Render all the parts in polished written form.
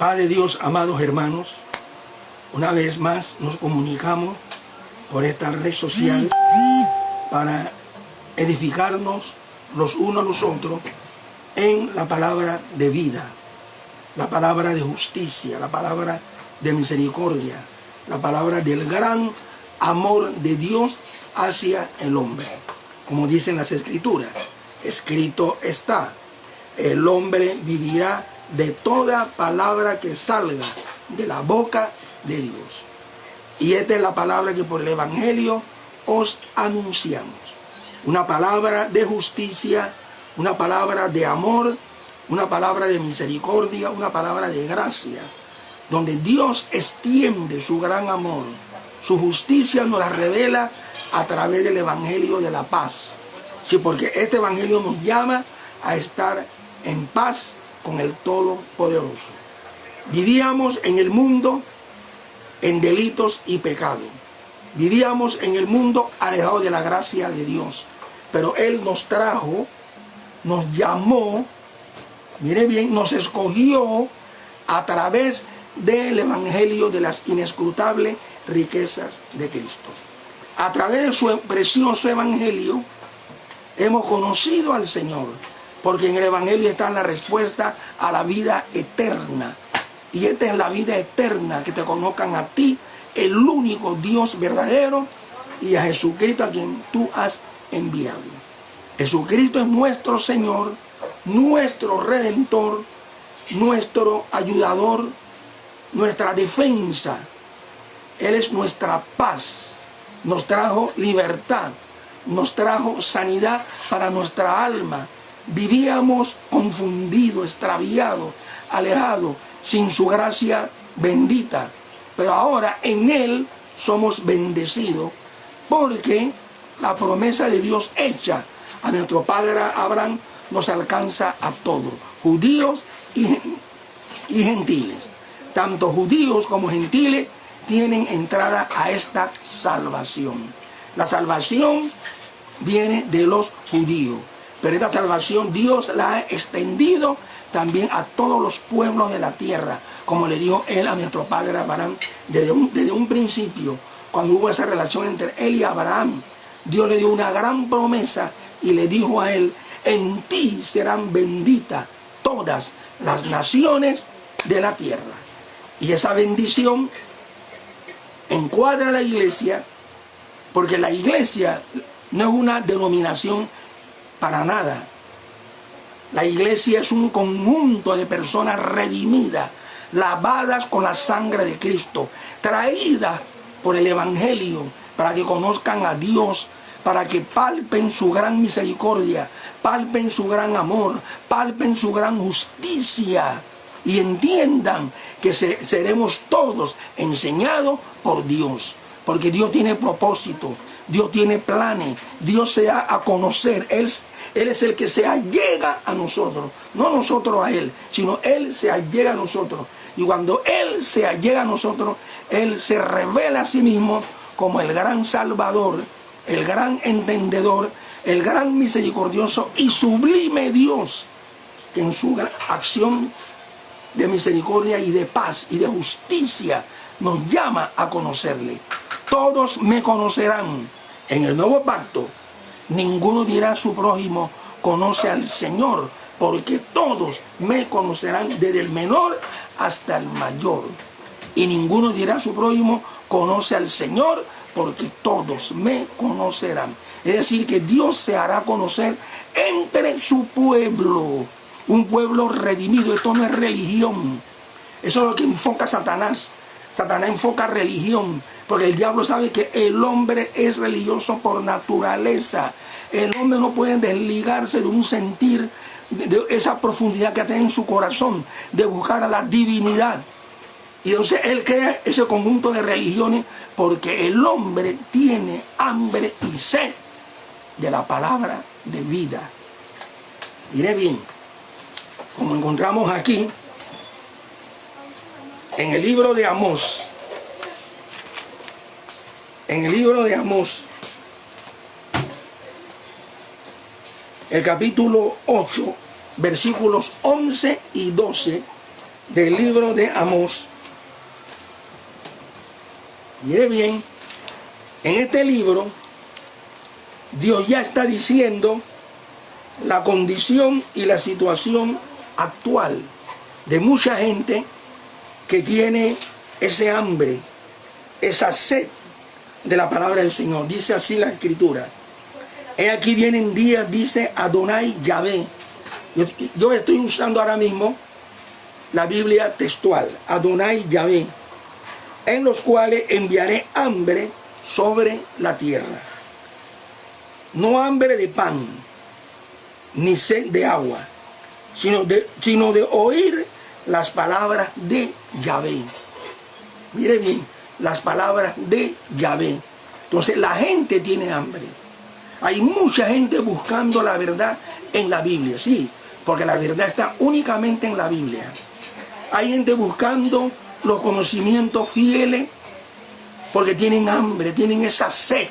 Padre Dios, amados hermanos, una vez más nos comunicamos por esta red social para edificarnos los unos a los otros en la palabra de vida, la palabra de justicia, la palabra de misericordia, la palabra del gran amor de Dios hacia el hombre. Como dicen las Escrituras, escrito está, el hombre vivirá de toda palabra que salga de la boca de Dios. Y esta es la palabra que por el Evangelio os anunciamos. Una palabra de justicia, una palabra de amor, una palabra de misericordia, una palabra de gracia, donde Dios extiende su gran amor. Su justicia nos la revela a través del Evangelio de la paz. Sí, porque este Evangelio nos llama a estar en paz con el Todopoderoso. Vivíamos en el mundo en delitos y pecados. Vivíamos en el mundo alejados de la gracia de Dios. Pero Él nos trajo, nos llamó, mire bien, nos escogió a través del Evangelio de las inescrutables riquezas de Cristo. A través de su precioso Evangelio hemos conocido al Señor, porque en el Evangelio está la respuesta a la vida eterna. Y esta es la vida eterna, que te conozcan a ti, el único Dios verdadero, y a Jesucristo a quien tú has enviado. Jesucristo es nuestro Señor, nuestro Redentor, nuestro ayudador, nuestra defensa. Él es nuestra paz. Nos trajo libertad, nos trajo sanidad para nuestra alma. Vivíamos confundidos, extraviados, alejados, sin su gracia bendita. Pero ahora en Él somos bendecidos, porque la promesa de Dios hecha a nuestro padre Abraham nos alcanza a todos, judíos y gentiles. Tanto judíos como gentiles tienen entrada a esta salvación. La salvación viene de los judíos, pero esta salvación Dios la ha extendido también a todos los pueblos de la tierra, como le dijo Él a nuestro padre Abraham desde un principio. Cuando hubo esa relación entre Él y Abraham, Dios le dio una gran promesa y le dijo a Él: en ti serán benditas todas las naciones de la tierra. Y esa bendición encuadra a la iglesia, porque la iglesia no es una denominación para nada. La iglesia es un conjunto de personas redimidas, lavadas con la sangre de Cristo, traídas por el Evangelio para que conozcan a Dios, para que palpen su gran misericordia, palpen su gran amor, palpen su gran justicia y entiendan que seremos todos enseñados por Dios, porque Dios tiene propósito, Dios tiene planes, Dios se da a conocer. Él es el que se allega a nosotros, no nosotros a Él, sino Él se allega a nosotros. Y cuando Él se allega a nosotros, Él se revela a sí mismo como el gran Salvador, el gran entendedor, el gran misericordioso y sublime Dios, que en su acción de misericordia y de paz y de justicia nos llama a conocerle. Todos me conocerán. En el nuevo pacto, ninguno dirá a su prójimo: conoce al Señor, porque todos me conocerán, desde el menor hasta el mayor. Y ninguno dirá a su prójimo: conoce al Señor, porque todos me conocerán. Es decir, que Dios se hará conocer entre su pueblo, un pueblo redimido. Esto no es religión. Eso es lo que enfoca Satanás. Satanás enfoca religión, porque el diablo sabe que el hombre es religioso por naturaleza. El hombre no puede desligarse de un sentir, de esa profundidad que tiene en su corazón, de buscar a la divinidad. Y entonces él crea ese conjunto de religiones, porque el hombre tiene hambre y sed de la palabra de vida. Mire bien, como encontramos aquí en el libro de Amós, el capítulo 8, versículos 11 y 12, del libro de Amós. Mire bien, en este libro Dios ya está diciendo la condición y la situación actual de mucha gente que tiene ese hambre, esa sed de la palabra del Señor. Dice así la Escritura: he aquí vienen días, dice Adonai Yahvé. Yo estoy usando ahora mismo la Biblia textual, Adonai Yahvé, en los cuales enviaré hambre sobre la tierra. No hambre de pan, ni sed de agua, sino de oír las palabras de Yahvé. Mire bien, las palabras de Yahvé. Entonces la gente tiene hambre. Hay mucha gente buscando la verdad en la Biblia, sí, porque la verdad está únicamente en la Biblia. Hay gente buscando los conocimientos fieles porque tienen hambre, tienen esa sed.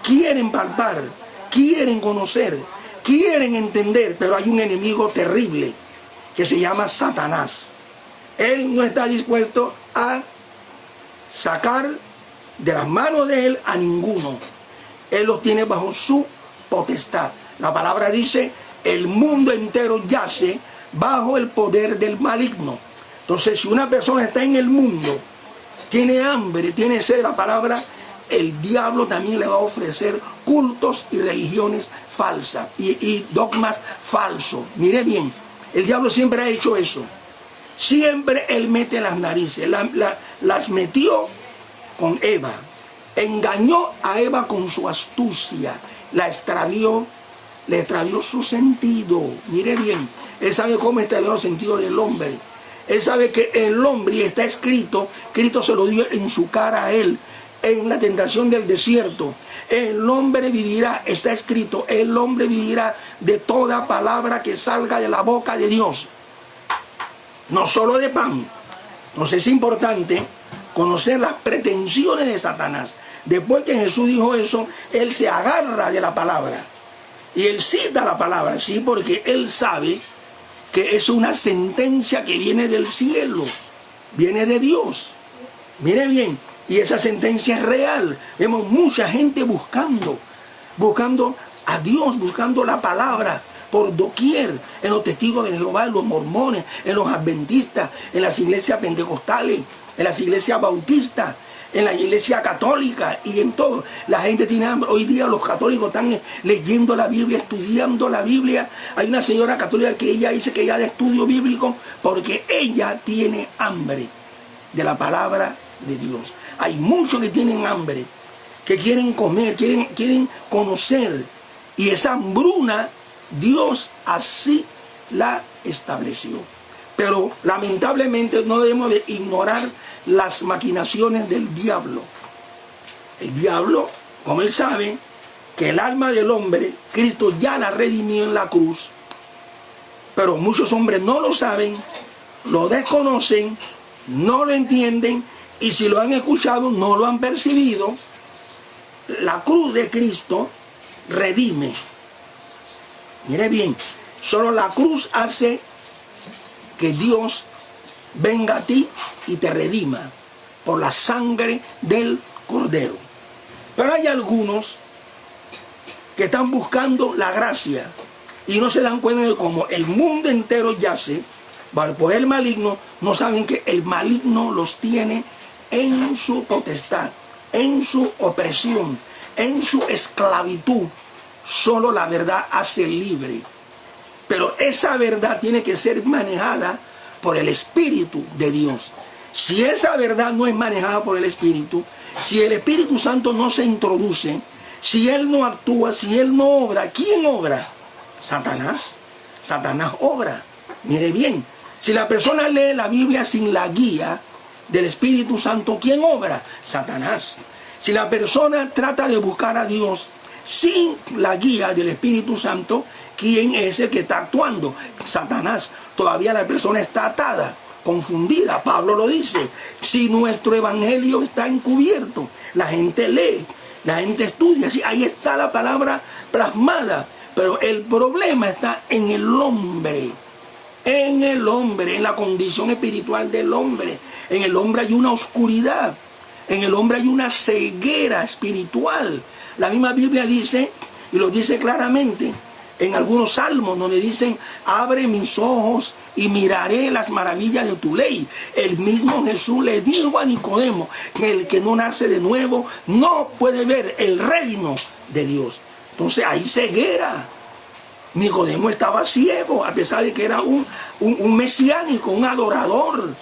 Quieren palpar, quieren conocer, quieren entender, pero hay un enemigo terrible que se llama Satanás. Él no está dispuesto a sacar de las manos de él a ninguno. Él los tiene bajo su potestad. La palabra dice: el mundo entero yace bajo el poder del maligno. Entonces, si una persona está en el mundo, tiene hambre, tiene sed de la palabra, el diablo también le va a ofrecer cultos y religiones falsas y dogmas falsos. Mire bien, el diablo siempre ha hecho eso. Siempre él mete las narices, las metió con Eva. Engañó a Eva con su astucia, la extravió, le extravió su sentido. Mire bien, él sabe cómo extravió el sentido del hombre. Él sabe que el hombre, y está escrito, Cristo se lo dio en su cara a él, en la tentación del desierto: el hombre vivirá, está escrito, el hombre vivirá de toda palabra que salga de la boca de Dios, no solo de pan. Entonces es importante conocer las pretensiones de Satanás. Después que Jesús dijo eso, él se agarra de la palabra y él cita la palabra, sí, porque él sabe que es una sentencia que viene del cielo, viene de Dios. Mire bien, y esa sentencia es real. Vemos mucha gente buscando a Dios, buscando la palabra por doquier, en los testigos de Jehová, en los mormones, en los adventistas, en las iglesias pentecostales, en las iglesias bautistas, en la iglesia católica y en todo. La gente tiene hambre. Hoy día los católicos están leyendo la Biblia, estudiando la Biblia. Hay una señora católica que ella dice que ella da estudio bíblico porque ella tiene hambre de la palabra de Dios. Hay muchos que tienen hambre, que quieren comer, quieren conocer. Y esa hambruna Dios así la estableció. Pero lamentablemente no debemos de ignorar las maquinaciones del diablo. El diablo, como él sabe que el alma del hombre, Cristo ya la redimió en la cruz, pero muchos hombres no lo saben, lo desconocen, no lo entienden, y si lo han escuchado no lo han percibido. La cruz de Cristo redime. Mire bien, solo la cruz hace que Dios venga a ti y te redima por la sangre del Cordero. Pero hay algunos que están buscando la gracia y no se dan cuenta de cómo el mundo entero yace bajo el poder maligno. No saben que el maligno los tiene en su potestad, en su opresión, en su esclavitud. Solo la verdad hace libre. Pero esa verdad tiene que ser manejada por el Espíritu de Dios. Si esa verdad no es manejada por el Espíritu, si el Espíritu Santo no se introduce, si Él no actúa, si Él no obra, ¿quién obra? Satanás. Satanás obra. Mire bien, si la persona lee la Biblia sin la guía del Espíritu Santo, ¿quién obra? Satanás. Si la persona trata de buscar a Dios sin la guía del Espíritu Santo, ¿quién es el que está actuando? Satanás. Todavía la persona está atada, confundida. Pablo lo dice: si nuestro evangelio está encubierto, la gente lee, la gente estudia, sí, ahí está la palabra plasmada, pero el problema está en el hombre. En el hombre, en la condición espiritual del hombre. En el hombre hay una oscuridad. En el hombre hay una ceguera espiritual. La misma Biblia dice, y lo dice claramente, en algunos salmos donde dicen, abre mis ojos y miraré las maravillas de tu ley. El mismo Jesús le dijo a Nicodemo que el que no nace de nuevo no puede ver el reino de Dios. Entonces hay ceguera. Nicodemo estaba ciego, a pesar de que era un mesiánico, un adorador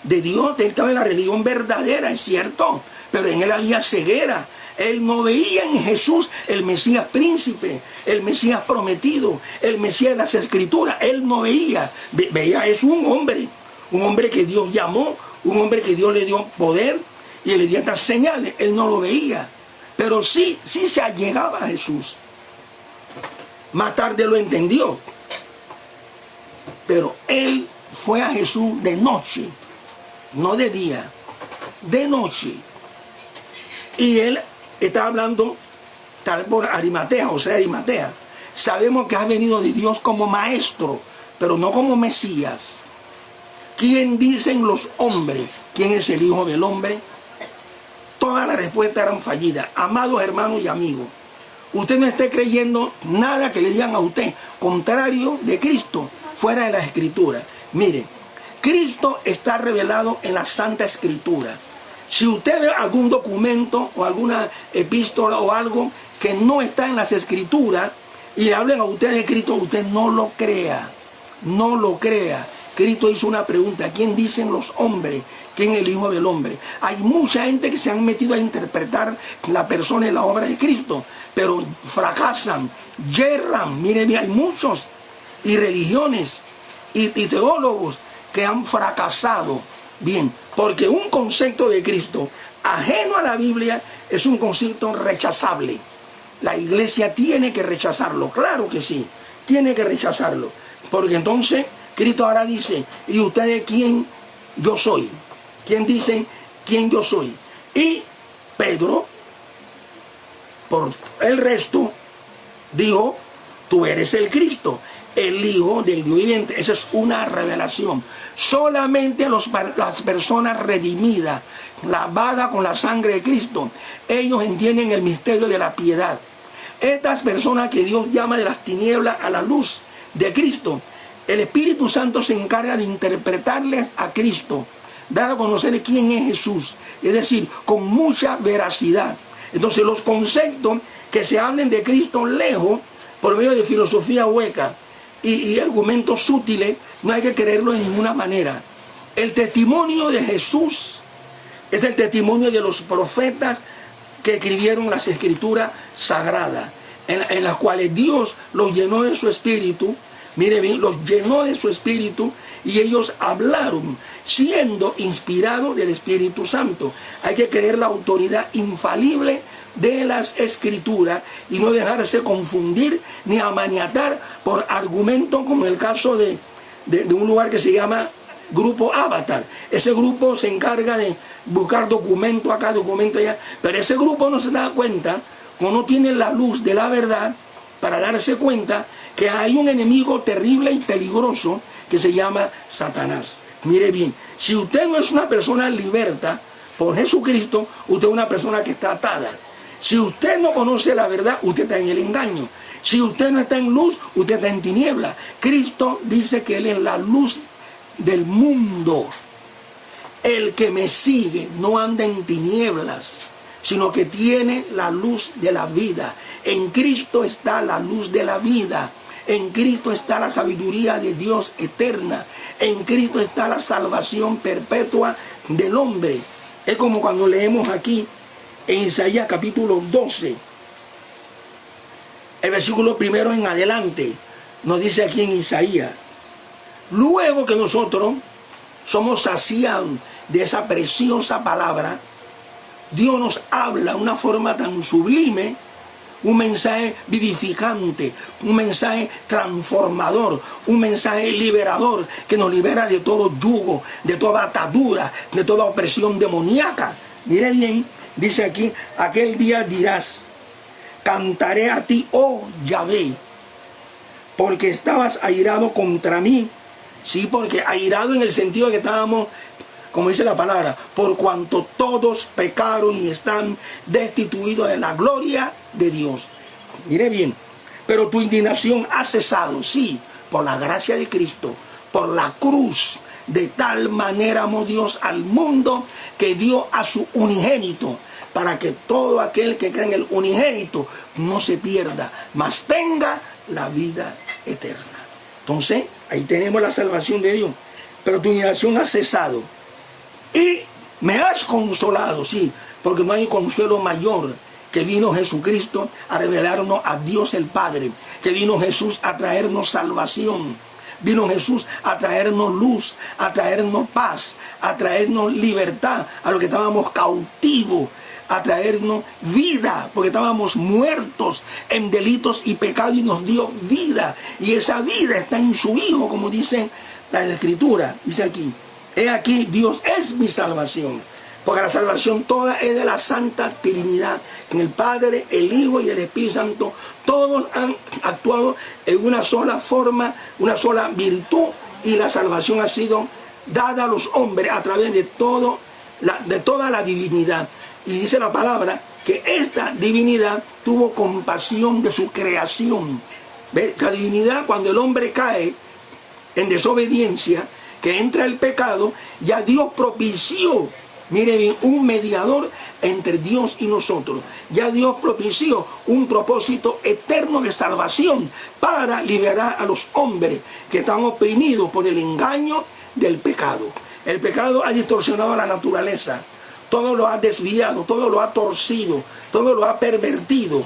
de Dios. Él estaba en la religión verdadera, es cierto, pero en él había ceguera. Él no veía en Jesús el Mesías príncipe, el Mesías prometido, el Mesías de las Escrituras. Él no veía, veía es un hombre que Dios llamó, un hombre que Dios le dio poder y le dio estas señales. Él no lo veía, pero sí se allegaba a Jesús. Más tarde lo entendió, pero él fue a Jesús de noche, no de día, de noche. Y él está hablando tal por Arimatea, o sea, Arimatea. Sabemos que ha venido de Dios como maestro, pero no como Mesías. ¿Quién dicen los hombres? ¿Quién es el Hijo del Hombre? Todas las respuestas eran fallidas. Amados hermanos y amigos, usted no esté creyendo nada que le digan a usted contrario de Cristo, fuera de la Escritura. Mire, Cristo está revelado en la Santa Escritura. Si usted ve algún documento o alguna epístola o algo que no está en las Escrituras y le hablen a usted de Cristo, usted no lo crea. No lo crea. Cristo hizo una pregunta: ¿quién dicen los hombres? ¿Quién es el Hijo del Hombre? Hay mucha gente que se han metido a interpretar la persona y la obra de Cristo, pero fracasan, yerran. Mire bien, hay muchos, y religiones, y teólogos que han fracasado. Bien, porque un concepto de Cristo ajeno a la Biblia es un concepto rechazable. La iglesia tiene que rechazarlo, claro que sí, tiene que rechazarlo. Porque entonces Cristo ahora dice: ¿y ustedes quién yo soy? ¿Quién dicen quién yo soy? Y Pedro, por el resto, dijo: tú eres el Cristo, el Hijo del Dios viviente. Esa es una revelación. Solamente las personas redimidas, lavadas con la sangre de Cristo, ellos entienden el misterio de la piedad. Estas personas que Dios llama de las tinieblas a la luz de Cristo, el Espíritu Santo se encarga de interpretarles a Cristo, dar a conocer quién es Jesús, es decir, con mucha veracidad. Entonces los conceptos que se hablen de Cristo lejos, por medio de filosofía hueca y argumentos sutiles, no hay que creerlo de ninguna manera. El testimonio de Jesús es el testimonio de los profetas que escribieron las Escrituras sagradas, en las cuales Dios los llenó de su Espíritu. Mire bien, los llenó de su Espíritu y ellos hablaron siendo inspirados del Espíritu Santo. Hay que creer la autoridad infalible de las Escrituras y no dejarse confundir ni amaniatar por argumentos como el caso de un lugar que se llama Grupo Avatar. Ese grupo se encarga de buscar documento acá, documento allá, pero ese grupo no se da cuenta, no tiene la luz de la verdad para darse cuenta que hay un enemigo terrible y peligroso que se llama Satanás. Mire bien, si usted no es una persona liberta por Jesucristo, usted es una persona que está atada. Si usted no conoce la verdad, usted está en el engaño. Si usted no está en luz, usted está en tiniebla. Cristo dice que Él es la luz del mundo. El que me sigue no anda en tinieblas, sino que tiene la luz de la vida. En Cristo está la luz de la vida. En Cristo está la sabiduría de Dios eterna. En Cristo está la salvación perpetua del hombre. Es como cuando leemos aquí en Isaías capítulo 12, el versículo 1 en adelante, nos dice aquí en Isaías: luego que nosotros somos saciados de esa preciosa palabra, Dios nos habla de una forma tan sublime, un mensaje vivificante, un mensaje transformador, un mensaje liberador que nos libera de todo yugo, de toda atadura, de toda opresión demoníaca. Mire bien, dice aquí: aquel día dirás, cantaré a ti, oh Yahvé, porque estabas airado contra mí. Sí, porque airado en el sentido de que estábamos, como dice la palabra, por cuanto todos pecaron y están destituidos de la gloria de Dios. Mire bien, pero tu indignación ha cesado, sí, por la gracia de Cristo, por la cruz. De tal manera amó Dios al mundo que dio a su unigénito, para que todo aquel que cree en el unigénito no se pierda, mas tenga la vida eterna. Entonces, ahí tenemos la salvación de Dios. Pero tu indignación ha cesado. Y me has consolado, sí, porque no hay consuelo mayor que vino Jesucristo a revelarnos a Dios el Padre, que vino Jesús a traernos salvación, vino Jesús a traernos luz, a traernos paz, a traernos libertad, a los que estábamos cautivos, a traernos vida, porque estábamos muertos en delitos y pecados y nos dio vida, y esa vida está en su Hijo, como dice la Escritura, dice aquí. He aquí, Dios es mi salvación, porque la salvación toda es de la Santa Trinidad, en el Padre, el Hijo y el Espíritu Santo. Todos han actuado en una sola forma, una sola virtud, y la salvación ha sido dada a los hombres a través de toda la divinidad. Y dice la palabra que esta divinidad tuvo compasión de su creación. ¿Ve? La divinidad, cuando el hombre cae en desobediencia, que entra el pecado, ya Dios propició, mire bien, un mediador entre Dios y nosotros. Ya Dios propició un propósito eterno de salvación para liberar a los hombres que están oprimidos por el engaño del pecado. El pecado ha distorsionado la naturaleza, todo lo ha desviado, todo lo ha torcido, todo lo ha pervertido.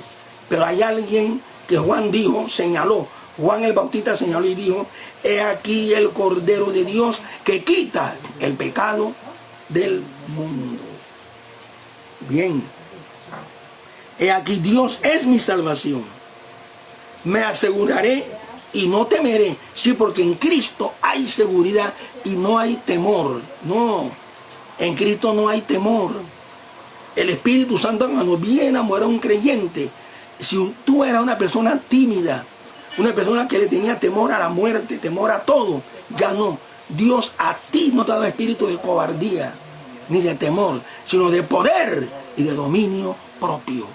Pero hay alguien que Juan dijo, señaló, Juan el Bautista señaló y dijo: he aquí el Cordero de Dios que quita el pecado del mundo. Bien, he aquí Dios es mi salvación. Me aseguraré y no temeré. Sí, porque en Cristo hay seguridad y no hay temor. No, en Cristo no hay temor. El Espíritu Santo cuando viene a morar a un creyente, si tú eras una persona tímida, una persona que le tenía temor a la muerte, temor a todo, ya no. Dios a ti no te ha dado espíritu de cobardía, ni de temor, sino de poder y de dominio propio.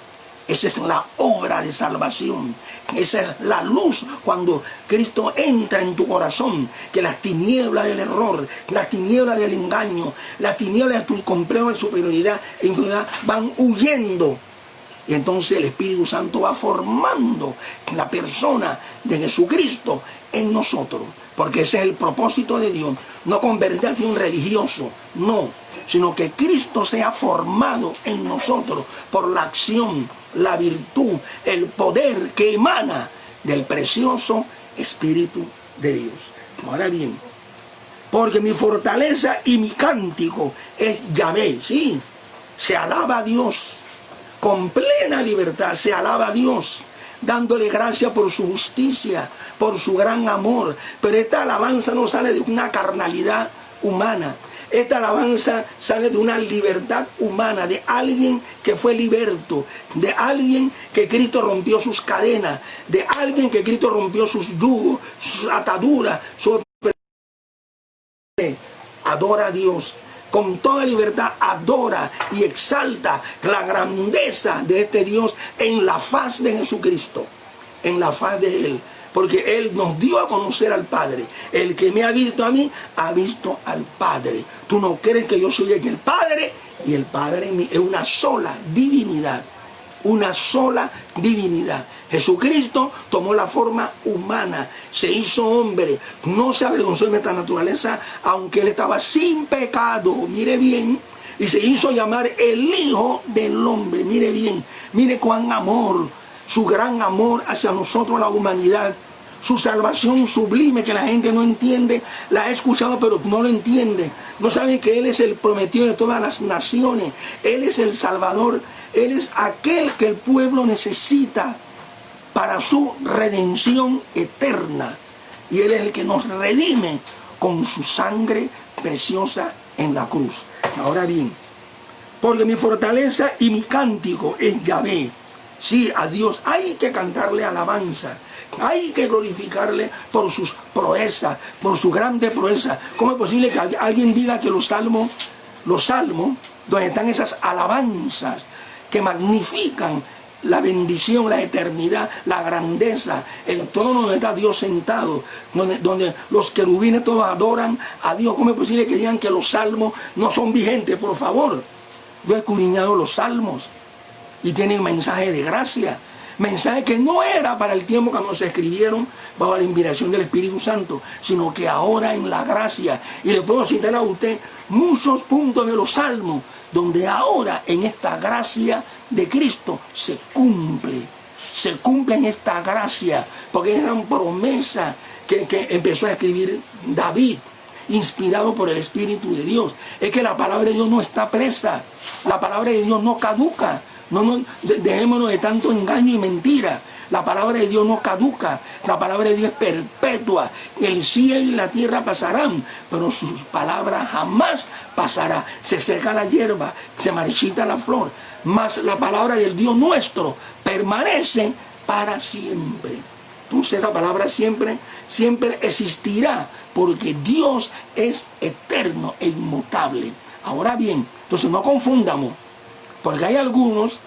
Esa es la obra de salvación. Esa es la luz cuando Cristo entra en tu corazón, que las tinieblas del error, las tinieblas del engaño, las tinieblas de tu complejo de superioridad e inferioridad van huyendo. Y entonces el Espíritu Santo va formando la persona de Jesucristo en nosotros. Porque ese es el propósito de Dios. No convertirte en un religioso, no. Sino que Cristo sea formado en nosotros por la acción, la virtud, el poder que emana del precioso Espíritu de Dios. Ahora bien, porque mi fortaleza y mi cántico es Yahvé, sí. Se alaba a Dios. Con plena libertad se alaba a Dios, dándole gracias por su justicia, por su gran amor. Pero esta alabanza no sale de una carnalidad humana. Esta alabanza sale de una libertad humana, de alguien que fue liberto, de alguien que Cristo rompió sus cadenas, de alguien que Cristo rompió sus yugos, sus ataduras. Adora a Dios. Con toda libertad adora y exalta la grandeza de este Dios en la faz de Jesucristo, en la faz de Él, porque Él nos dio a conocer al Padre. El que me ha visto a mí, ha visto al Padre. Tú no crees que yo soy el Padre y el Padre en mí. Es una sola divinidad, una sola divinidad. Jesucristo tomó la forma humana, se hizo hombre, no se avergonzó de nuestra naturaleza, aunque Él estaba sin pecado, mire bien, y se hizo llamar el Hijo del Hombre, mire bien, mire cuán amor, su gran amor hacia nosotros, la humanidad, su salvación sublime que la gente no entiende, la ha escuchado pero no lo entiende, no sabe que Él es el prometido de todas las naciones, Él es el Salvador, Él es aquel que el pueblo necesita para su redención eterna. Y Él es el que nos redime con su sangre preciosa en la cruz. Ahora bien, porque mi fortaleza y mi cántico es Yahvé. Sí, a Dios hay que cantarle alabanza. Hay que glorificarle por sus proezas, por su grande proeza. ¿Cómo es posible que alguien diga que los salmos, donde están esas alabanzas que magnifican la bendición, la eternidad, la grandeza, el trono donde está Dios sentado, donde los querubines todos adoran a Dios? ¿Cómo es posible que digan que los salmos no son vigentes? Por favor, yo he escudriñado los salmos y tienen mensaje de gracia, mensaje que no era para el tiempo cuando se escribieron bajo la inspiración del Espíritu Santo, sino que ahora en la gracia. Y le puedo citar a usted muchos puntos de los salmos donde ahora en esta gracia de Cristo se cumple en esta gracia, porque es una promesa que empezó a escribir David, inspirado por el Espíritu de Dios. Es que la palabra de Dios no está presa, la palabra de Dios no caduca. No, dejémonos de tanto engaño y mentira. La palabra de Dios no caduca, la palabra de Dios es perpetua. El cielo y la tierra pasarán, pero sus palabras jamás pasará. Se seca la hierba, se marchita la flor, mas la palabra del Dios nuestro permanece para siempre. Entonces esa palabra siempre existirá, porque Dios es eterno e inmutable. Ahora bien, entonces no confundamos, porque hay algunos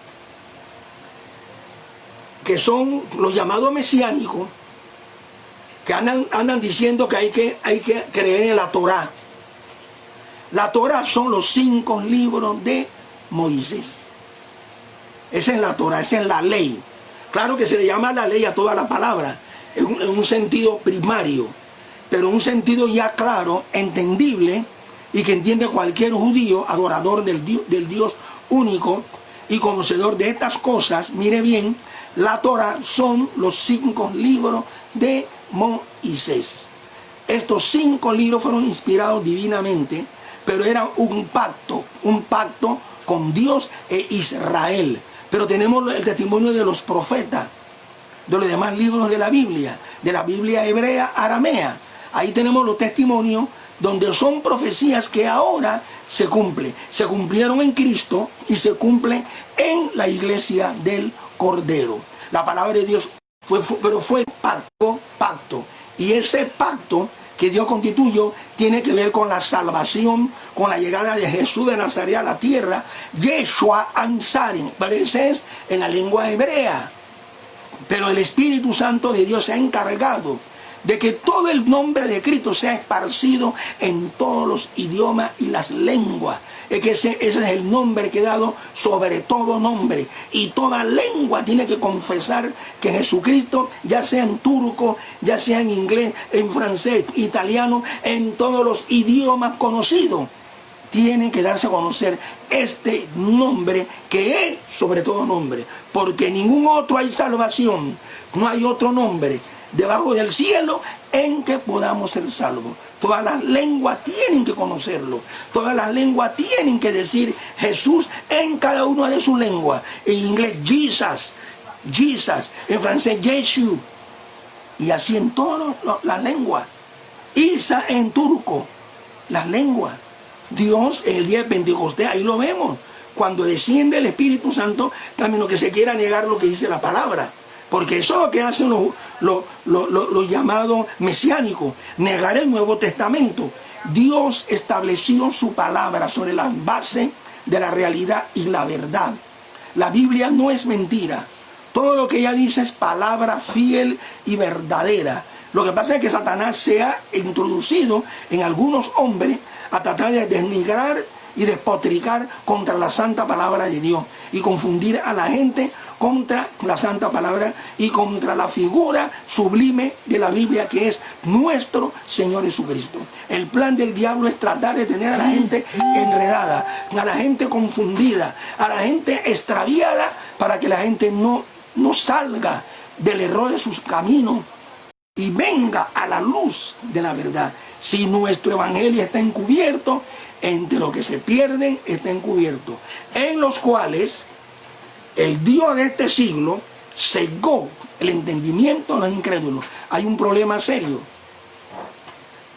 que son los llamados mesiánicos, que andan diciendo que hay que creer en la Torá. La Torá son los 5 libros de Moisés. Esa es la Torá, esa es la ley. Claro que se le llama la ley a toda la palabra, en un sentido primario, pero en un sentido ya claro, entendible, y que entiende cualquier judío, adorador del Dios único y conocedor de estas cosas. Mire bien, la Torá son los 5 libros de Moisés. Estos 5 libros fueron inspirados divinamente, pero era un pacto con Dios e Israel. Pero tenemos el testimonio de los profetas, de los demás libros de la Biblia hebrea, aramea. Ahí tenemos los testimonios donde son profecías que ahora se cumplen. Se cumplieron en Cristo y se cumple en la iglesia del Cordero. La palabra de Dios fue pacto. Y ese pacto que Dios constituyó tiene que ver con la salvación, con la llegada de Jesús de Nazaret a la tierra, Yeshua Ansarin, pero ese es en la lengua hebrea. Pero el Espíritu Santo de Dios se ha encargado de que todo el nombre de Cristo sea esparcido en todos los idiomas y las lenguas. Es que ese es el nombre que he dado sobre todo nombre. Y toda lengua tiene que confesar que Jesucristo, ya sea en turco, ya sea en inglés, en francés, italiano, en todos los idiomas conocidos, tienen que darse a conocer este nombre que es sobre todo nombre. Porque en ningún otro hay salvación, no hay otro nombre debajo del cielo en que podamos ser salvos. Todas las lenguas tienen que conocerlo. Todas las lenguas tienen que decir Jesús en cada una de sus lenguas. En inglés, Jesus. En francés, Yeshua. Y así en todas las lenguas. Isa en turco. Las lenguas. Dios en el día de Pentecostés, ahí lo vemos. Cuando desciende el Espíritu Santo, también lo que se quiera negar lo que dice la palabra. Porque eso es lo que hacen los llamados mesiánicos, negar el Nuevo Testamento. Dios estableció su palabra sobre las bases de la realidad y la verdad. La Biblia no es mentira. Todo lo que ella dice es palabra fiel y verdadera. Lo que pasa es que Satanás se ha introducido en algunos hombres a tratar de denigrar y despotricar contra la santa palabra de Dios y confundir a la gente contra la santa palabra y contra la figura sublime de la Biblia, que es nuestro Señor Jesucristo. El plan del diablo es tratar de tener a la gente enredada, a la gente confundida, a la gente extraviada, para que la gente no salga del error de sus caminos y venga a la luz de la verdad. Si nuestro evangelio está encubierto, entre los que se pierden está encubierto, en los cuales el Dios de este siglo cegó el entendimiento de los incrédulos. Hay un problema serio,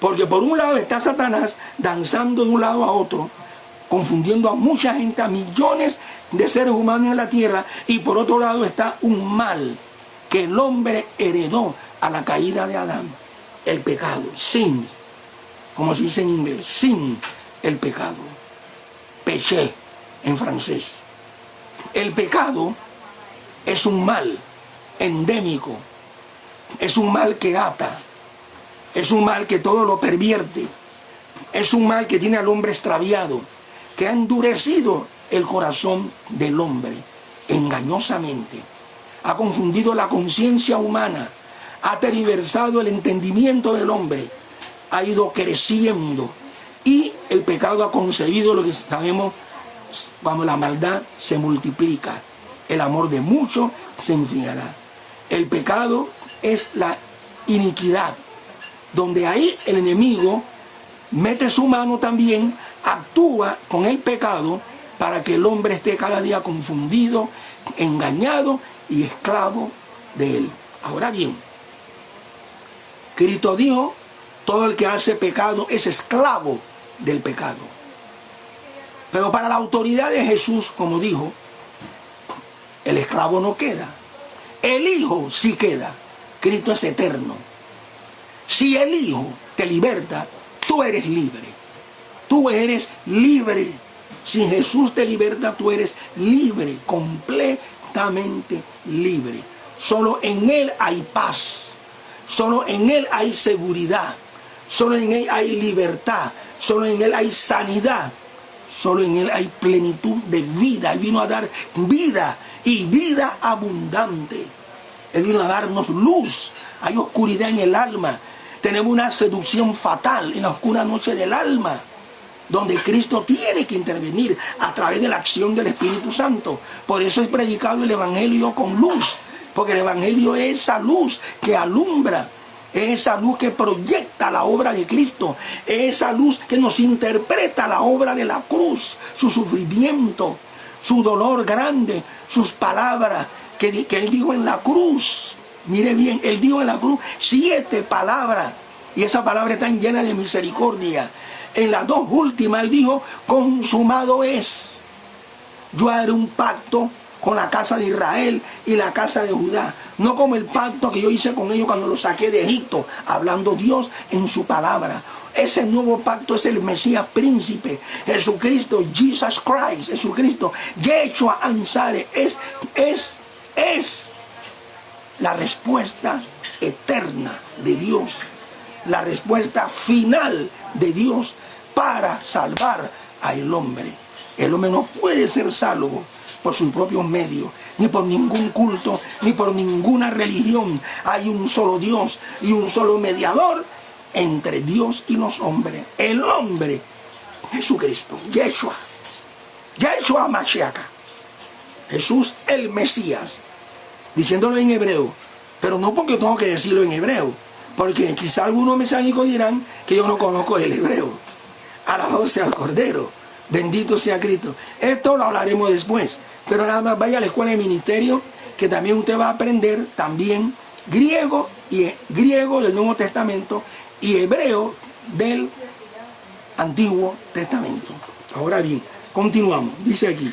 porque por un lado está Satanás danzando de un lado a otro, confundiendo a mucha gente, a millones de seres humanos en la tierra, y por otro lado está un mal que el hombre heredó a la caída de Adán, el pecado, sin, como se dice en inglés, sin el pecado, péché en francés. El pecado es un mal endémico, es un mal que ata, es un mal que todo lo pervierte, es un mal que tiene al hombre extraviado, que ha endurecido el corazón del hombre engañosamente, ha confundido la conciencia humana, ha tergiversado el entendimiento del hombre, ha ido creciendo, y el pecado ha concebido lo que sabemos cuando la maldad se multiplica, el amor de muchos se enfriará. El pecado es la iniquidad, donde ahí el enemigo mete su mano también, actúa con el pecado para que el hombre esté cada día confundido, engañado y esclavo de él. Ahora bien, Cristo dijo, todo el que hace pecado es esclavo del pecado. Pero para la autoridad de Jesús, como dijo, el esclavo no queda. El Hijo sí queda. Cristo es eterno. Si el Hijo te liberta, tú eres libre. Tú eres libre. Si Jesús te liberta, tú eres libre, completamente libre. Solo en Él hay paz. Solo en Él hay seguridad. Solo en Él hay libertad. Solo en Él hay sanidad. Solo en Él hay plenitud de vida. Él vino a dar vida y vida abundante. Él vino a darnos luz. Hay oscuridad en el alma. Tenemos una seducción fatal en la oscura noche del alma, donde Cristo tiene que intervenir a través de la acción del Espíritu Santo. Por eso es predicado el Evangelio con luz, porque el Evangelio es esa luz que alumbra, es esa luz que proyecta la obra de Cristo, es esa luz que nos interpreta la obra de la cruz, su sufrimiento, su dolor grande, sus palabras que Él dijo en la cruz. Mire bien, Él dijo en la cruz 7 palabras, y esas palabras están llenas de misericordia. En las 2 últimas Él dijo, consumado es. Yo haré un pacto con la casa de Israel y la casa de Judá, no como el pacto que yo hice con ellos cuando los saqué de Egipto, hablando Dios en su palabra. Ese nuevo pacto es el Mesías príncipe, Jesucristo, Jesus Christ, Jesucristo, Yeshua Ansare, es la respuesta eterna de Dios, la respuesta final de Dios para salvar al hombre. El hombre no puede ser salvo por sus propios medios, ni por ningún culto, ni por ninguna religión. Hay un solo Dios y un solo mediador entre Dios y los hombres. El hombre, Jesucristo, Yeshua Mashiach, Jesús el Mesías, diciéndolo en hebreo, pero no porque tengo que decirlo en hebreo, porque quizá algunos mesiánicos dirán que yo no conozco el hebreo. Alabado sea el Cordero, bendito sea Cristo. Esto lo hablaremos después, pero nada más vaya a la escuela de ministerio, que también usted va a aprender también griego del Nuevo Testamento y hebreo del Antiguo Testamento. Ahora bien, continuamos. Dice aquí,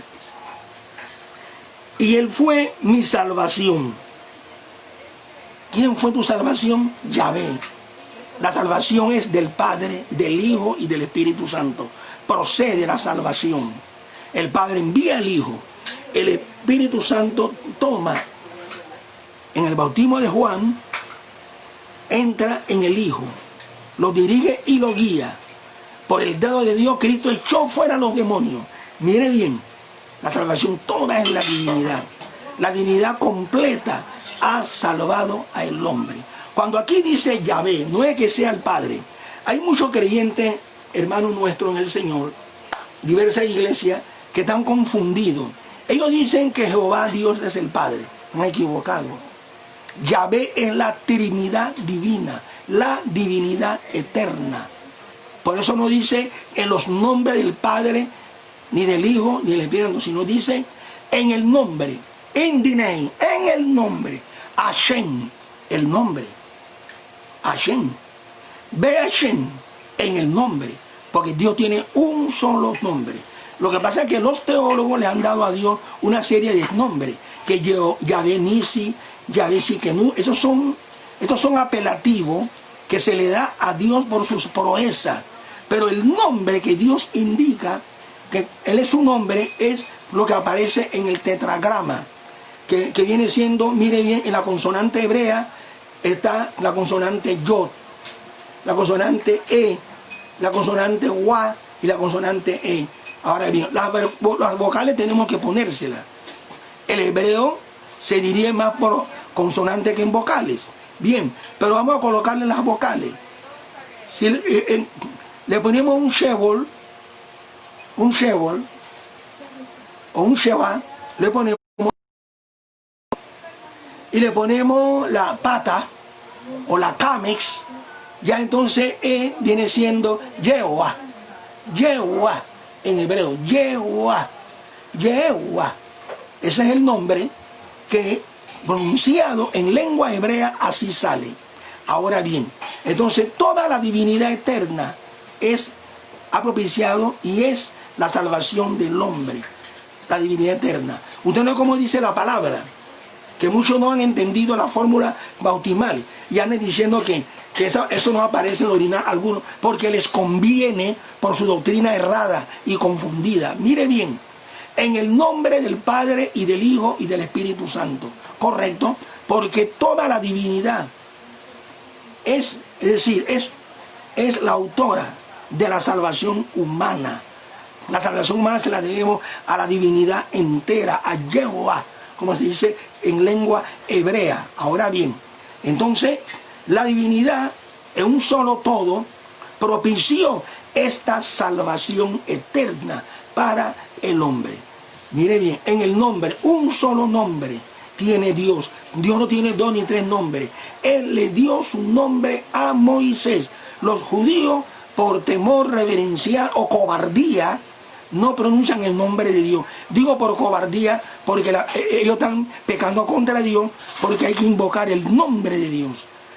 y Él fue mi salvación. ¿Quién fue tu salvación? Yahvé. La salvación es del Padre, del Hijo y del Espíritu Santo. Procede la salvación. El Padre envía al Hijo. El Espíritu Santo toma en el bautismo de Juan, entra en el Hijo, lo dirige y lo guía. Por el dedo de Dios, Cristo echó fuera a los demonios. Mire bien, la salvación toda es la divinidad. La divinidad completa ha salvado al hombre. Cuando aquí dice Yahvé, no es que sea el Padre. Hay muchos creyentes, hermanos nuestros en el Señor, diversas iglesias, que están confundidos. Ellos dicen que Jehová Dios es el Padre. No, equivocado. Yahvé es la Trinidad divina, la divinidad eterna. Por eso no dice en los nombres del Padre, ni del Hijo, ni del Espíritu Santo, sino dice en el nombre, in the name, en el nombre, Hashem, el nombre, Hashem, ve Hashem, en el nombre, porque Dios tiene un solo nombre. Lo que pasa es que los teólogos le han dado a Dios una serie de nombres, que Yahvé Nisi, Yahvé Sikenu, estos son apelativos que se le da a Dios por sus proezas. Pero el nombre que Dios indica, que Él es un nombre, es lo que aparece en el tetragrama, que viene siendo, mire bien, en la consonante hebrea está la consonante Yod, la consonante E, la consonante Wa y la consonante E. Ahora bien, las vocales tenemos que ponérselas. El hebreo se diría más por consonantes que en vocales. Bien, pero vamos a colocarle las vocales. Si le ponemos un shebol o un sheba, le ponemos y le ponemos la pata o la camex, ya entonces E viene siendo Yehová. Yehová en hebreo, Yehová. Yehová. Ese es el nombre que pronunciado en lengua hebrea así sale. Ahora bien, entonces toda la divinidad eterna ha propiciado y es la salvación del hombre. La divinidad eterna. Usted no es como dice la palabra, que muchos no han entendido la fórmula bautismal y andan diciendo que eso no aparece en el original alguno porque les conviene por su doctrina errada y confundida. Mire bien, en el nombre del Padre y del Hijo y del Espíritu Santo, correcto, porque toda la divinidad es la autora de la salvación humana. La salvación humana se la debemos a la divinidad entera, a Yehová, como se dice en lengua hebrea. Ahora bien, entonces la divinidad en un solo todo propició esta salvación eterna para el hombre. Mire bien, en el nombre, un solo nombre tiene Dios. Dios no tiene 2 ni 3 nombres. Él le dio su nombre a Moisés. Los judíos, por temor reverencial o cobardía, no pronuncian el nombre de Dios. Digo por cobardía porque ellos están pecando contra Dios, porque hay que invocar el nombre de Dios.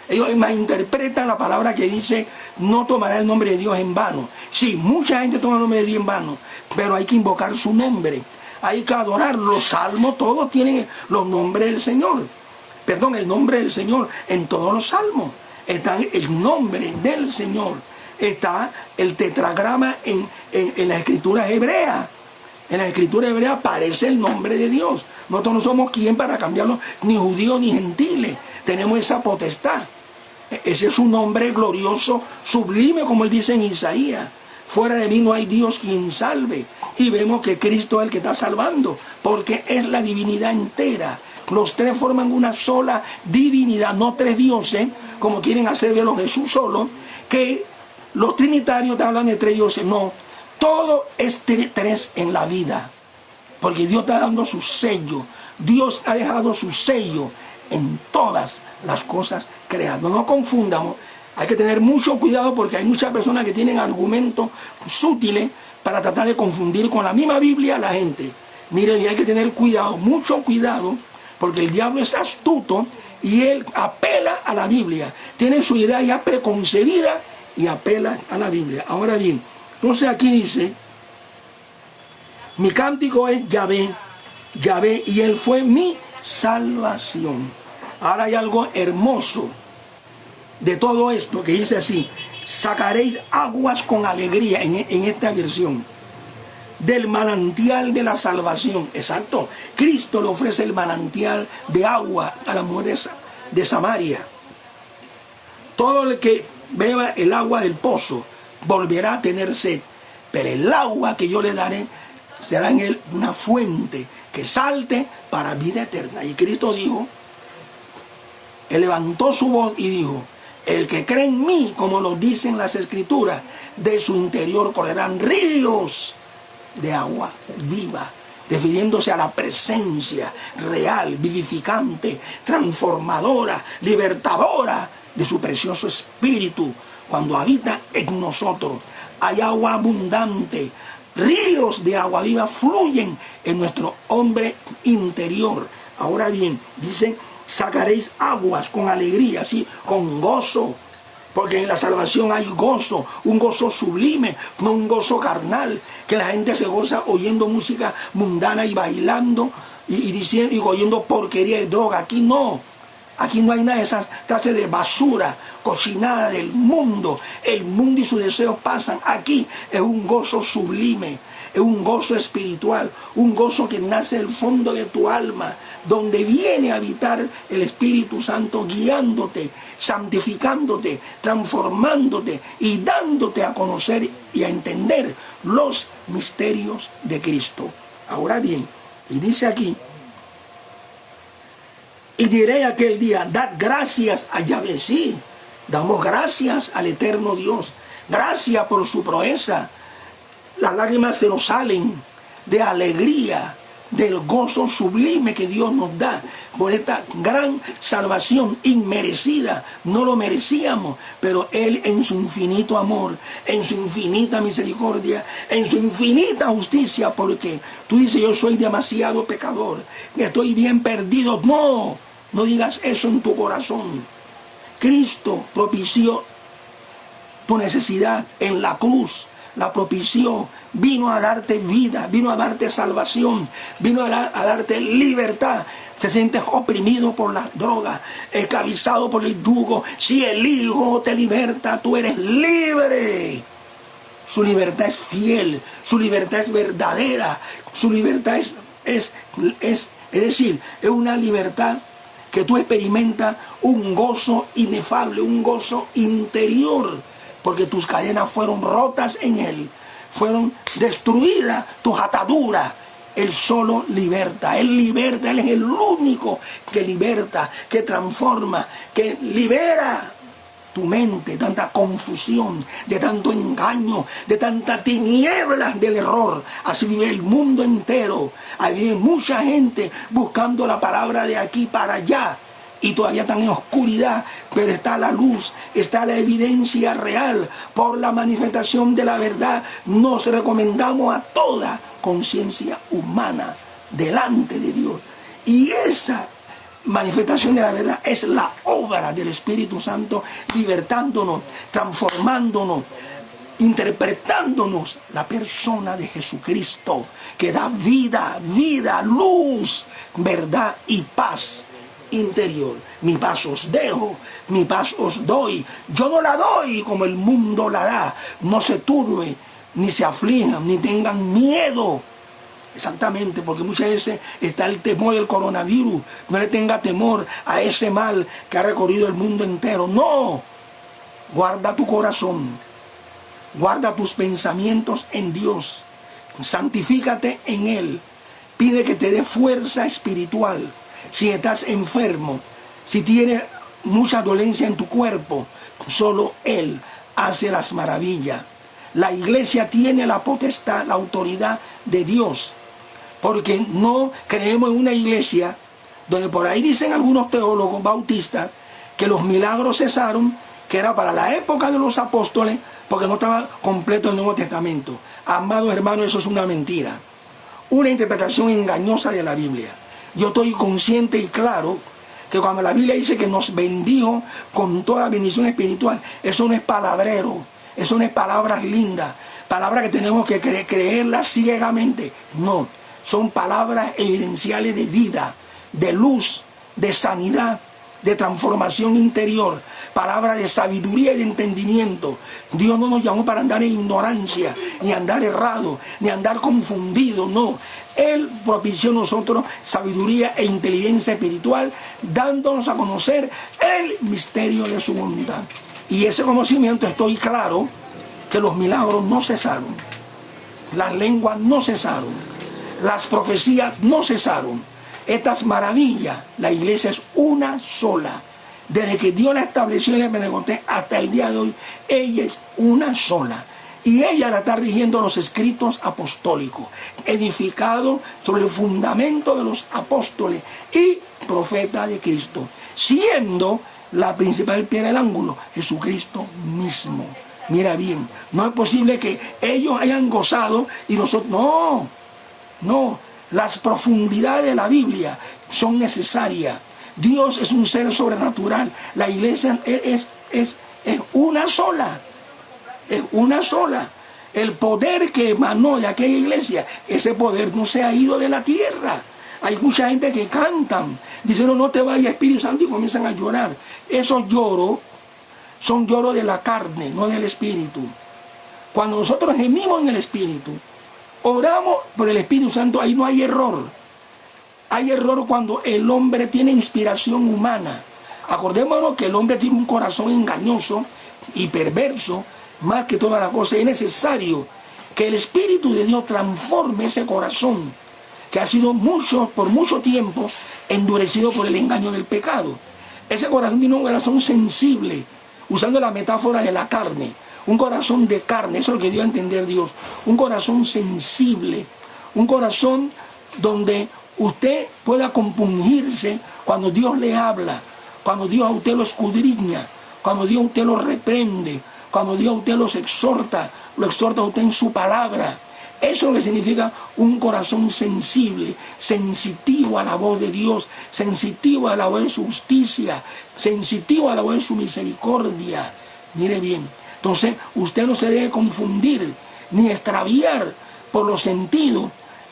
Ellos malinterpretan la palabra que dice no tomará el nombre de Dios en vano. Sí, mucha gente toma el nombre de Dios en vano, pero hay que invocar su nombre. Hay que adorar. Los salmos todos tienen los nombres del Señor. Perdón, el nombre del Señor en todos los salmos. Está el nombre del Señor. Está el tetragrama en la escritura hebrea. En la escritura hebrea aparece el nombre de Dios. Nosotros no somos quien para cambiarlo, ni judíos ni gentiles. Tenemos esa potestad. Ese es un nombre glorioso, sublime, como él dice en Isaías. Fuera de mí no hay Dios quien salve. Y vemos que Cristo es el que está salvando, porque es la divinidad entera. Los tres forman una sola divinidad, no 3 dioses, como quieren hacer verlo Jesús solo, que los trinitarios te hablan de 3 dioses. No, todo es 3 en la vida, porque Dios está dando su sello. Dios ha dejado su sello en todas las cosas creadas. No nos confundamos. Hay que tener mucho cuidado porque hay muchas personas que tienen argumentos sutiles para tratar de confundir con la misma Biblia a la gente. Miren, y hay que tener cuidado, mucho cuidado, porque el diablo es astuto y él apela a la Biblia. Tiene su idea ya preconcebida y apela a la Biblia. Ahora bien, entonces aquí dice, mi cántico es Yahvé, Yahvé, y él fue mi salvación. Ahora hay algo hermoso de todo esto que dice así: sacaréis aguas con alegría en esta versión del manantial de la salvación. Exacto, Cristo le ofrece el manantial de agua a las mujeres de Samaria. Todo el que beba el agua del pozo volverá a tener sed, pero el agua que yo le daré será en él una fuente que salte para vida eterna. Y Cristo dijo, él levantó su voz y dijo: el que cree en mí, como lo dicen las escrituras, de su interior correrán ríos de agua viva, refiriéndose a la presencia real, vivificante, transformadora, libertadora de su precioso espíritu cuando habita en nosotros. Hay agua abundante, ríos de agua viva fluyen en nuestro hombre interior. Ahora bien, dice, sacaréis aguas con alegría, ¿sí? Con gozo. Porque en la salvación hay gozo, un gozo sublime, no un gozo carnal, que la gente se goza oyendo música mundana y bailando y diciendo y oyendo porquería y droga. Aquí no. Aquí no hay nada de esas clases de basura cocinada del mundo. El mundo y sus deseos pasan. Aquí es un gozo sublime, es un gozo espiritual, un gozo que nace del fondo de tu alma, donde viene a habitar el Espíritu Santo guiándote, santificándote, transformándote y dándote a conocer y a entender los misterios de Cristo. Ahora bien, y dice aquí, y diré aquel día, dad gracias a Yahvé. Sí, damos gracias al eterno Dios. Gracias por su proeza. Las lágrimas se nos salen de alegría, del gozo sublime que Dios nos da por esta gran salvación inmerecida. No lo merecíamos, pero Él en su infinito amor, en su infinita misericordia, en su infinita justicia, porque tú dices, yo soy demasiado pecador, estoy bien perdido. No digas eso en tu corazón. Cristo propició tu necesidad en la cruz. La propició, vino a darte vida, vino a darte salvación, vino a darte libertad. Te sientes oprimido por las drogas, esclavizado por el yugo. Si el Hijo te liberta, tú eres libre. Su libertad es fiel, su libertad es verdadera, su libertad es decir, es una libertad que tú experimentas un gozo inefable, un gozo interior, porque tus cadenas fueron rotas en Él, fueron destruidas tus ataduras. Él solo liberta, Él liberta, Él es el único que liberta, que transforma, que libera tu mente de tanta confusión, de tanto engaño, de tanta tinieblas del error. Así vive el mundo entero. Hay mucha gente buscando la palabra de aquí para allá y todavía están en oscuridad, pero está la luz, está la evidencia real por la manifestación de la verdad. Nos recomendamos a toda conciencia humana delante de Dios, y esa manifestación de la verdad es la obra del Espíritu Santo, libertándonos, transformándonos, interpretándonos la persona de Jesucristo, que da vida, luz, verdad y paz interior. Mi paz os dejo, mi paz os doy. Yo no la doy como el mundo la da. No se turbe, ni se aflijan, ni tengan miedo. Exactamente, porque muchas veces está el temor del coronavirus. No le tenga temor a ese mal que ha recorrido el mundo entero. No, guarda tu corazón, guarda tus pensamientos en Dios, santifícate en Él, pide que te dé fuerza espiritual. Si estás enfermo, si tienes mucha dolencia en tu cuerpo, solo Él hace las maravillas. La iglesia tiene la potestad, la autoridad de Dios, porque no creemos en una iglesia donde por ahí dicen algunos teólogos bautistas que los milagros cesaron, que era para la época de los apóstoles, porque no estaba completo el Nuevo Testamento. Amados hermanos, eso es una mentira, una interpretación engañosa de la Biblia. Yo estoy consciente y claro que cuando la Biblia dice que nos bendijo con toda bendición espiritual, eso no es palabrero, eso no es palabras lindas, palabras que tenemos que creerlas ciegamente. No, son palabras evidenciales de vida, de luz, de sanidad, de transformación interior, palabras de sabiduría y de entendimiento. Dios no nos llamó para andar en ignorancia, ni andar errado, ni andar confundido, no. Él propició a nosotros sabiduría e inteligencia espiritual, dándonos a conocer el misterio de su voluntad. Y ese conocimiento, estoy claro que los milagros no cesaron, las lenguas no cesaron, las profecías no cesaron. Estas maravillas, la iglesia es una sola. Desde que Dios la estableció en el Pentecostés hasta el día de hoy, ella es una sola. Y ella la está rigiendo los escritos apostólicos, edificados sobre el fundamento de los apóstoles y profetas de Cristo, siendo la principal piedra del ángulo Jesucristo mismo. Mira bien, no es posible que ellos hayan gozado y nosotros no. Las profundidades de la Biblia son necesarias. Dios es un ser sobrenatural. La iglesia es es una sola. Es una sola. El poder que emanó de aquella iglesia, ese poder no se ha ido de la tierra. Hay mucha gente que cantan, dicen, no te vayas Espíritu Santo, y comienzan a llorar. Esos lloros son lloros de la carne, no del Espíritu. Cuando nosotros gemimos en el Espíritu, oramos por el Espíritu Santo, ahí no hay error. Hay error cuando el hombre tiene inspiración humana. Acordémonos que el hombre tiene un corazón engañoso y perverso, más que toda la cosa. Es necesario que el Espíritu de Dios transforme ese corazón que ha sido por mucho tiempo endurecido por el engaño del pecado. Ese corazón tiene un corazón sensible, usando la metáfora de la carne, un corazón de carne, eso es lo que dio a entender Dios, un corazón sensible, un corazón donde usted pueda compungirse cuando Dios le habla, cuando Dios a usted lo escudriña, cuando Dios a usted lo reprende, cuando Dios a usted lo exhorta a usted en su palabra. Eso es lo que significa un corazón sensible, sensitivo a la voz de Dios, sensitivo a la voz de su justicia, sensitivo a la voz de su misericordia. Mire bien, entonces usted no se debe confundir ni extraviar por los sentidos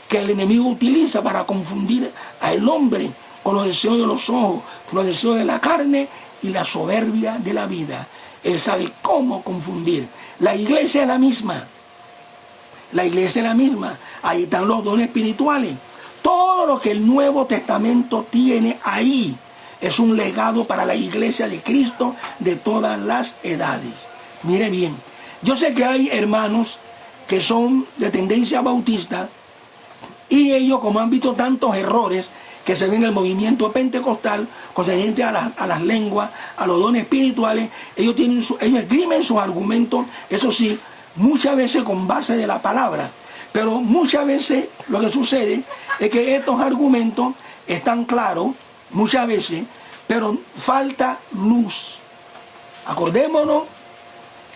que el enemigo utiliza para confundir al hombre con los deseos de los ojos, con los deseos de la carne y la soberbia de la vida. Él sabe cómo confundir. La iglesia es la misma. La iglesia es la misma. Ahí están los dones espirituales. Todo lo que el Nuevo Testamento tiene ahí es un legado para la iglesia de Cristo de todas las edades. Mire bien, yo sé que hay hermanos que son de tendencia bautista y ellos, como han visto tantos errores que se ven en el movimiento pentecostal concerniente a las lenguas, a los dones espirituales, ellos esgrimen sus argumentos, eso sí, muchas veces con base de la palabra, pero muchas veces lo que sucede es que estos argumentos están claros, muchas veces, pero falta luz. Acordémonos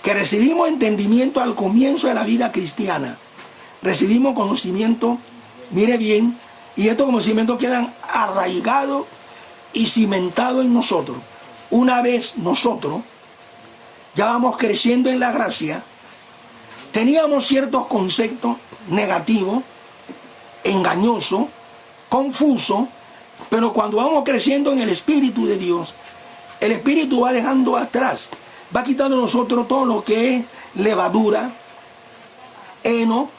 que recibimos entendimiento al comienzo de la vida cristiana, recibimos conocimiento, mire bien, y estos conocimientos quedan arraigados y cimentados en nosotros. Una vez nosotros ya vamos creciendo en la gracia, teníamos ciertos conceptos negativos, engañosos, confusos, pero cuando vamos creciendo en el Espíritu de Dios, el Espíritu va dejando atrás, va quitando de nosotros todo lo que es levadura, heno,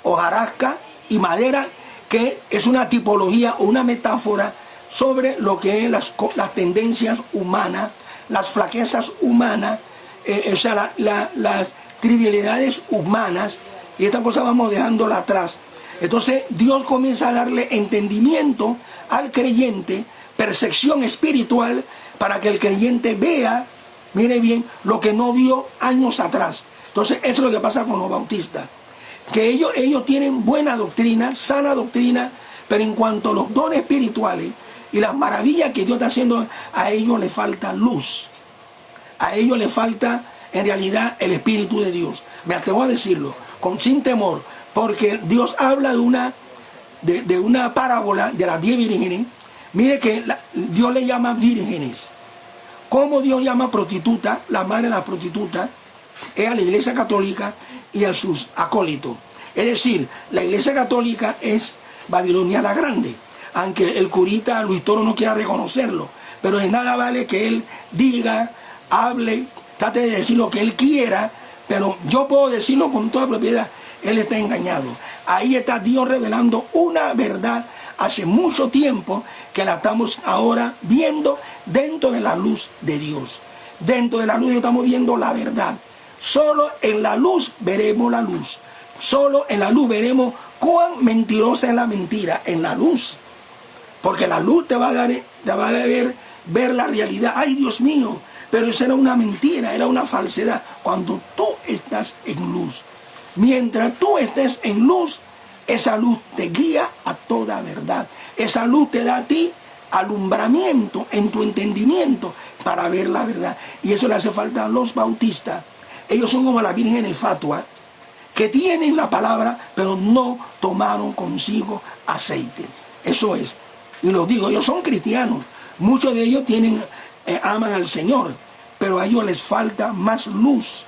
hojarasca y madera, que es una tipología o una metáfora sobre lo que es las tendencias humanas, las flaquezas humanas, o sea, las trivialidades humanas, y esta cosa vamos dejándola atrás. Entonces Dios comienza a darle entendimiento al creyente, percepción espiritual, para que el creyente vea, mire bien, lo que no vio años atrás. Entonces eso es lo que pasa con los bautistas, que ellos tienen buena doctrina, sana doctrina, pero en cuanto a los dones espirituales y las maravillas que Dios está haciendo, a ellos les falta luz, a ellos les falta en realidad el Espíritu de Dios. Me atrevo a decirlo sin temor, porque Dios habla de una parábola de las 10 vírgenes. Mire que Dios le llama vírgenes. ¿Cómo Dios llama prostituta? La madre de la prostituta es a la Iglesia Católica y a sus acólitos. Es decir, la Iglesia Católica es Babilonia la Grande, aunque el curita Luis Toro no quiera reconocerlo, pero de nada vale que él diga, hable, trate de decir lo que él quiera, pero yo puedo decirlo con toda propiedad, él está engañado. Ahí está Dios revelando una verdad hace mucho tiempo que la estamos ahora viendo dentro de la luz de Dios. Dentro de la luz estamos viendo la verdad. Solo en la luz veremos la luz. Solo en la luz veremos cuán mentirosa es la mentira, en la luz. Porque la luz te va a ver la realidad. ¡Ay, Dios mío! Pero eso era una mentira, era una falsedad. Cuando tú estás en luz. Mientras tú estés en luz, esa luz te guía a toda verdad. Esa luz te da a ti alumbramiento en tu entendimiento para ver la verdad. Y eso le hace falta a los bautistas. Ellos son como la Virgen de Fatua, que tienen la palabra, pero no tomaron consigo aceite. Eso es. Y lo digo, ellos son cristianos. Muchos de ellos aman al Señor, pero a ellos les falta más luz.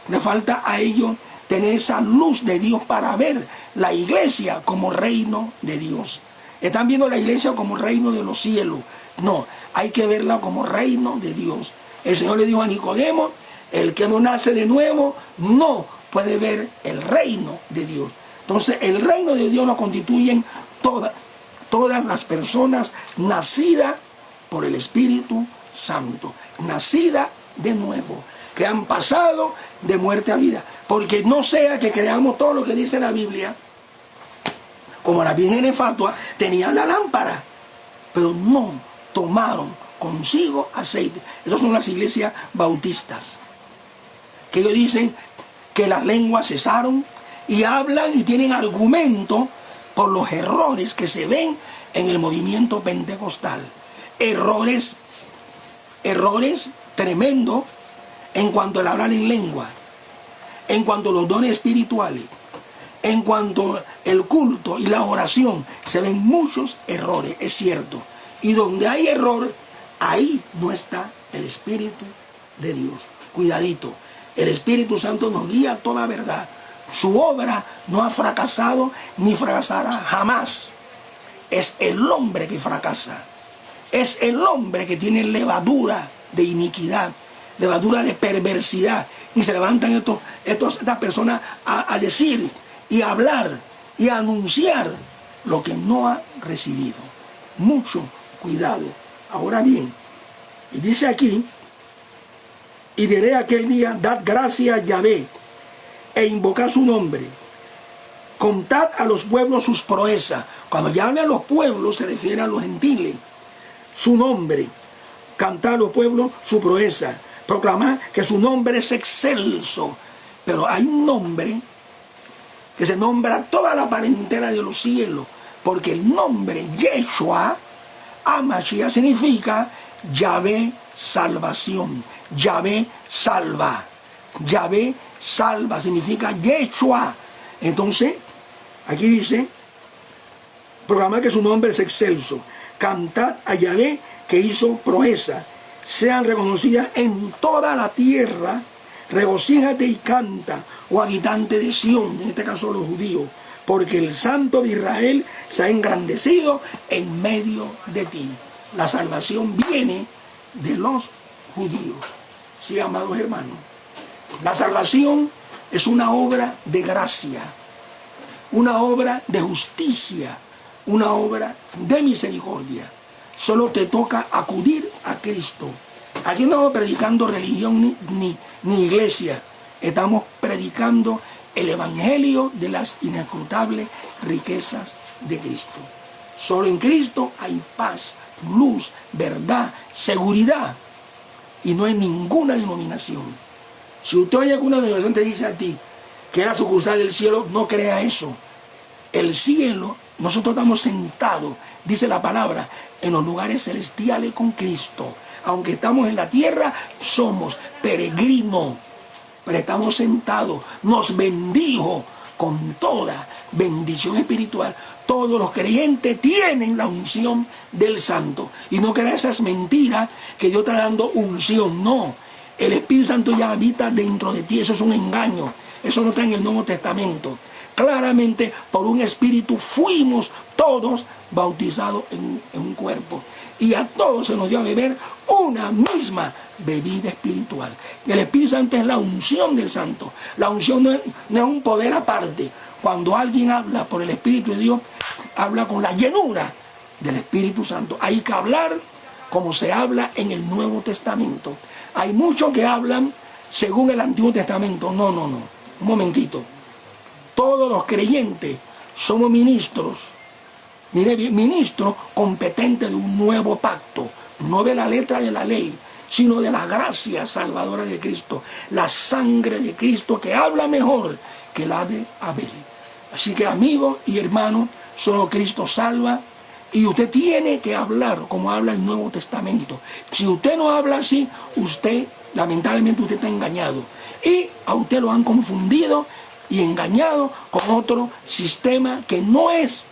Les falta a ellos tener esa luz de Dios para ver la iglesia como reino de Dios. Están viendo la iglesia como reino de los cielos. No, hay que verla como reino de Dios. El Señor le dijo a Nicodemo, el que no nace de nuevo no puede ver el reino de Dios. Entonces el reino de Dios lo constituyen todas las personas nacidas por el Espíritu Santo, nacidas de nuevo, que han pasado de muerte a vida. Porque no sea que creamos todo lo que dice la Biblia, como la Virgen de Fátima tenían la lámpara, pero no tomaron consigo aceite. Esas son las iglesias bautistas, que ellos dicen que las lenguas cesaron y hablan y tienen argumento por los errores que se ven en el movimiento pentecostal. Errores tremendos en cuanto al hablar en lengua, en cuanto a los dones espirituales, en cuanto al culto y la oración. Se ven muchos errores, es cierto. Y donde hay error, ahí no está el Espíritu de Dios. Cuidadito, el Espíritu Santo nos guía a toda verdad. Su obra no ha fracasado ni fracasará jamás. Es el hombre que fracasa. Es el hombre que tiene levadura de iniquidad, levadura de perversidad. Y se levantan estas personas a decir y a hablar y a anunciar lo que no ha recibido. Mucho cuidado. Ahora bien, y dice aquí, y diré aquel día, dad gracias a Yahvé, e invocad su nombre. Contad a los pueblos sus proezas. Cuando ya habla a los pueblos, se refiere a los gentiles. Su nombre. Cantad a los pueblos su proeza. Proclamad que su nombre es excelso. Pero hay un nombre que se nombra toda la parentela de los cielos. Porque el nombre Yeshua, Hamashiach, significa Yahvé salvación. Yahvé salva. Yahvé salva significa Yeshua. Entonces, aquí dice, proclamad que su nombre es excelso. Cantad a Yahvé que hizo proeza. Sean reconocidas en toda la tierra. Regocíjate y canta, oh habitante de Sión, en este caso los judíos, porque el Santo de Israel se ha engrandecido en medio de ti. La salvación viene de los judíos. Sí, amados hermanos. La salvación es una obra de gracia, una obra de justicia, una obra de misericordia. Solo te toca acudir a Cristo. Aquí no estamos predicando religión ni iglesia. Estamos predicando el evangelio de las inescrutables riquezas de Cristo. Solo en Cristo hay paz, luz, verdad, seguridad. Y no hay ninguna denominación. Si usted oye que una denominación te dice a ti que era sucursal del cielo, no crea eso. El cielo, nosotros estamos sentados, dice la palabra, en los lugares celestiales con Cristo. Aunque estamos en la tierra, somos peregrinos, pero estamos sentados. Nos bendijo con toda bendición espiritual. Todos los creyentes tienen la unción del Santo. Y no creas esas mentiras que Dios está dando unción. No, el Espíritu Santo ya habita dentro de ti. Eso es un engaño. Eso no está en el Nuevo Testamento. Claramente, por un Espíritu fuimos todos bautizados en un cuerpo. Y a todos se nos dio a beber una misma bebida espiritual. El Espíritu Santo es la unción del Santo. La unción no es un poder aparte. Cuando alguien habla por el Espíritu de Dios, habla con la llenura del Espíritu Santo. Hay que hablar como se habla en el Nuevo Testamento. Hay muchos que hablan según el Antiguo Testamento. No. Un momentito. Todos los creyentes somos ministros. Mire bien, ministros competentes de un nuevo pacto. No de la letra de la ley, sino de la gracia salvadora de Cristo. La sangre de Cristo que habla mejor que la de Abel. Así que amigos y hermanos, solo Cristo salva. Y usted tiene que hablar como habla el Nuevo Testamento. Si usted no habla así, usted, lamentablemente, usted está engañado. Y a usted lo han confundido y engañado con otro sistema que no es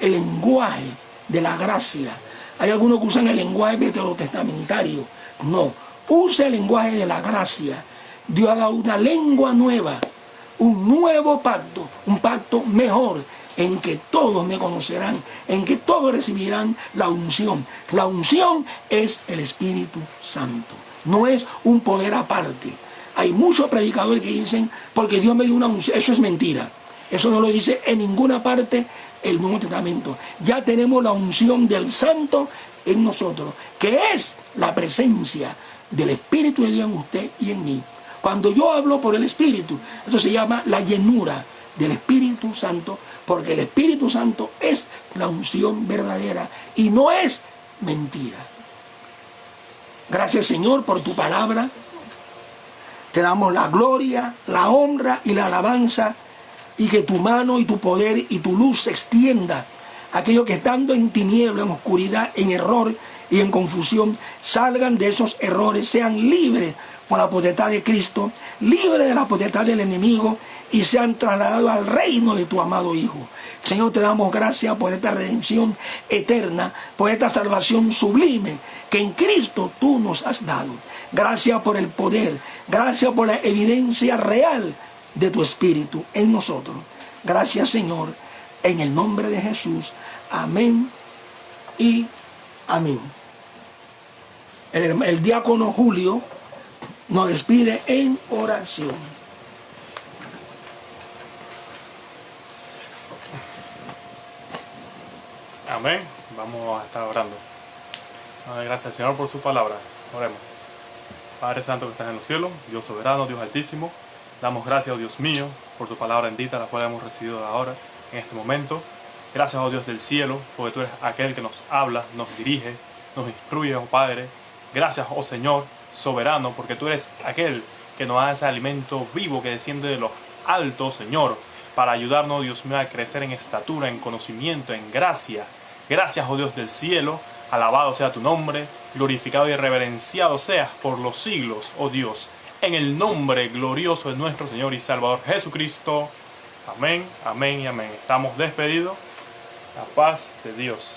el lenguaje de la gracia. Hay algunos que usan el lenguaje veterotestamentario. No, Usa el lenguaje de la gracia. Dios ha dado una lengua nueva, un nuevo pacto, un pacto mejor, en que todos me conocerán, en que todos recibirán la unción. La unción es el Espíritu Santo, no es un poder aparte. Hay muchos predicadores que dicen, porque Dios me dio una unción. Eso es mentira. Eso no lo dice en ninguna parte el Nuevo Testamento. Ya tenemos la unción del Santo en nosotros, que es la presencia del Espíritu de Dios en usted y en mí. Cuando yo hablo por el Espíritu, eso se llama la llenura del Espíritu Santo, porque el Espíritu Santo es la unción verdadera y no es mentira. Gracias, Señor, por tu palabra. Te damos la gloria, la honra y la alabanza, y que tu mano y tu poder y tu luz se extienda a aquellos que estando en tiniebla, en oscuridad, en error y en confusión, salgan de esos errores, sean libres por la potestad de Cristo, libres de la potestad del enemigo, y sean trasladados al reino de tu amado Hijo. Señor, te damos gracias por esta redención eterna, por esta salvación sublime que en Cristo tú nos has dado. Gracias por el poder, gracias por la evidencia real de tu Espíritu en nosotros. Gracias, Señor, en el nombre de Jesús. Amén y amén. El diácono Julio nos despide en oración. Amén. Vamos a estar orando. Gracias al Señor por su palabra. Oremos. Padre Santo que estás en los cielos, Dios soberano, Dios altísimo, damos gracias, oh Dios mío, por tu palabra bendita, la cual hemos recibido ahora, en este momento. Gracias, oh Dios del cielo, porque tú eres aquel que nos habla, nos dirige, nos instruye, oh Padre. Gracias, oh Señor soberano, porque tú eres aquel que nos da ese alimento vivo que desciende de los altos, Señor, para ayudarnos, Dios mío, a crecer en estatura, en conocimiento, en gracia. Gracias, oh Dios del cielo, alabado sea tu nombre, glorificado y reverenciado seas por los siglos, oh Dios, en el nombre glorioso de nuestro Señor y Salvador Jesucristo. Amén, amén y amén. Estamos despedidos. La paz de Dios.